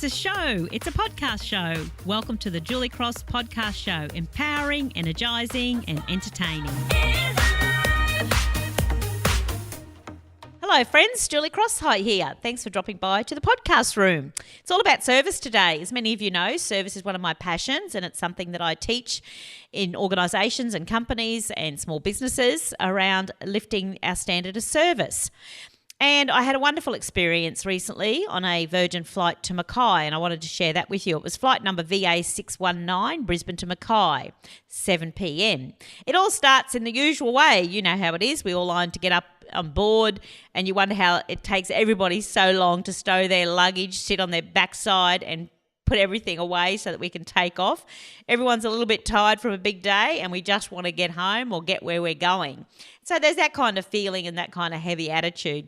It's a show. It's a podcast show. Welcome to the Julie Cross Podcast Show. Empowering, energising and entertaining. Hello friends, Julie Cross here. Thanks for dropping by to the podcast room. It's all about service today. As many of you know, service is one of my passions and it's something that I teach in organisations and companies and small businesses around lifting our standard of service. And I had a wonderful experience recently on a Virgin flight to Mackay, and I wanted to share that with you. It was flight number VA619, Brisbane to Mackay, 7 p.m. It all starts in the usual way. You know how it is. We all line to get up on board, and you wonder how it takes everybody so long to stow their luggage, sit on their backside and put everything away so that we can take off. Everyone's a little bit tired from a big day and we just want to get home or get where we're going. So there's that kind of feeling and that kind of heavy attitude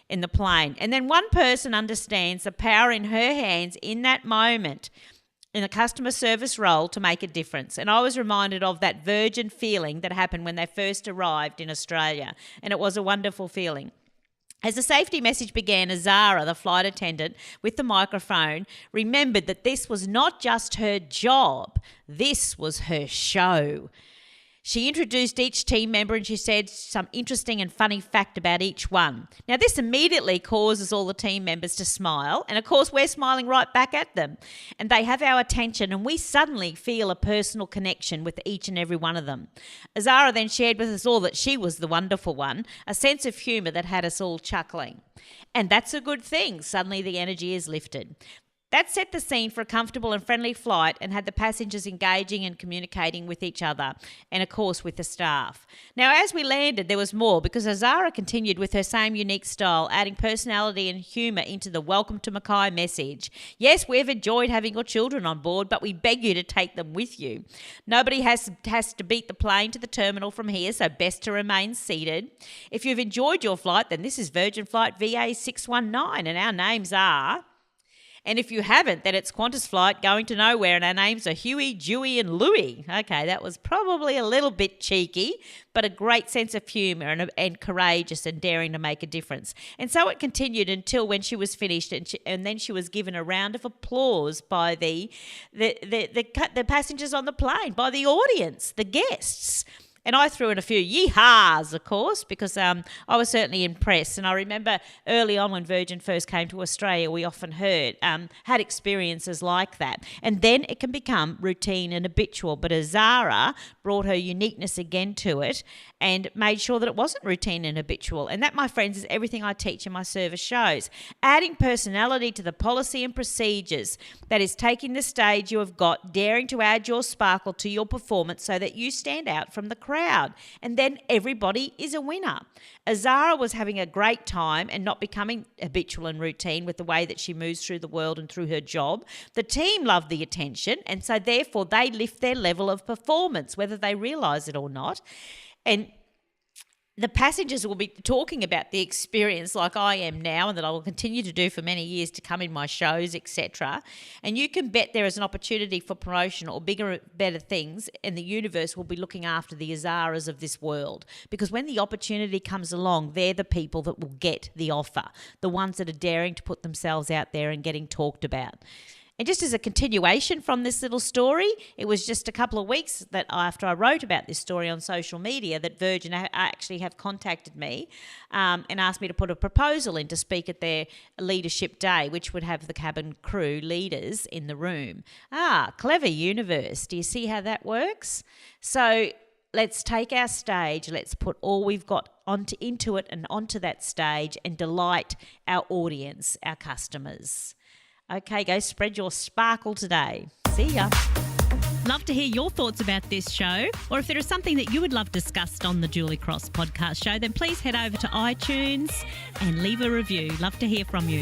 in the plane. And then one person understands the power in her hands in that moment in a customer service role to make a difference. And I was reminded of that Virgin feeling that happened when they first arrived in Australia. And it was a wonderful feeling. As the safety message began, Azara, the flight attendant with the microphone, remembered that this was not just her job, this was her show. She introduced each team member and she said some interesting and funny fact about each one. Now, this immediately causes all the team members to smile, and of course we're smiling right back at them. And they have our attention and we suddenly feel a personal connection with each and every one of them. Azara then shared with us all that she was the wonderful one, a sense of humour that had us all chuckling. And that's a good thing. Suddenly the energy is lifted. That set the scene for a comfortable and friendly flight and had the passengers engaging and communicating with each other and, of course, with the staff. Now, as we landed, there was more because Azara continued with her same unique style, adding personality and humour into the Welcome to Mackay message. Yes, we've enjoyed having your children on board, but we beg you to take them with you. Nobody has to beat the plane to the terminal from here, so best to remain seated. If you've enjoyed your flight, then this is Virgin Flight VA619 and our names are... And if you haven't, then it's Qantas flight going to nowhere and our names are Huey, Dewey and Louie. Okay, that was probably a little bit cheeky, but a great sense of humour and courageous and daring to make a difference. And so it continued until when she was finished and then she was given a round of applause by the passengers on the plane, by the audience, the guests. And I threw in a few yee-haws, of course, because I was certainly impressed. And I remember early on when Virgin first came to Australia, we often had experiences like that. And then it can become routine and habitual. But Azara brought her uniqueness again to it and made sure that it wasn't routine and habitual. And that, my friends, is everything I teach in my service shows. Adding personality to the policy and procedures. That is taking the stage you have got, daring to add your sparkle to your performance so that you stand out from the crowd. And then everybody is a winner. Azara was having a great time and not becoming habitual and routine with the way that she moves through the world and through her job. The team loved the attention, and so therefore they lift their level of performance, whether they realise it or not. And the passengers will be talking about the experience like I am now and that I will continue to do for many years to come in my shows, etc. And you can bet there is an opportunity for promotion or bigger, better things, and the universe will be looking after the Azaras of this world. Because when the opportunity comes along, they're the people that will get the offer, the ones that are daring to put themselves out there and getting talked about. And just as a continuation from this little story, it was just a couple of weeks that after I wrote about this story on social media that Virgin actually have contacted me and asked me to put a proposal in to speak at their leadership day, which would have the cabin crew leaders in the room. Clever universe. Do you see how that works? So let's take our stage, let's put all we've got into it and onto that stage and delight our audience, our customers. Okay, go spread your sparkle today. See ya. Love to hear your thoughts about this show, or if there is something that you would love discussed on the Julie Cross podcast show, then please head over to iTunes and leave a review. Love to hear from you.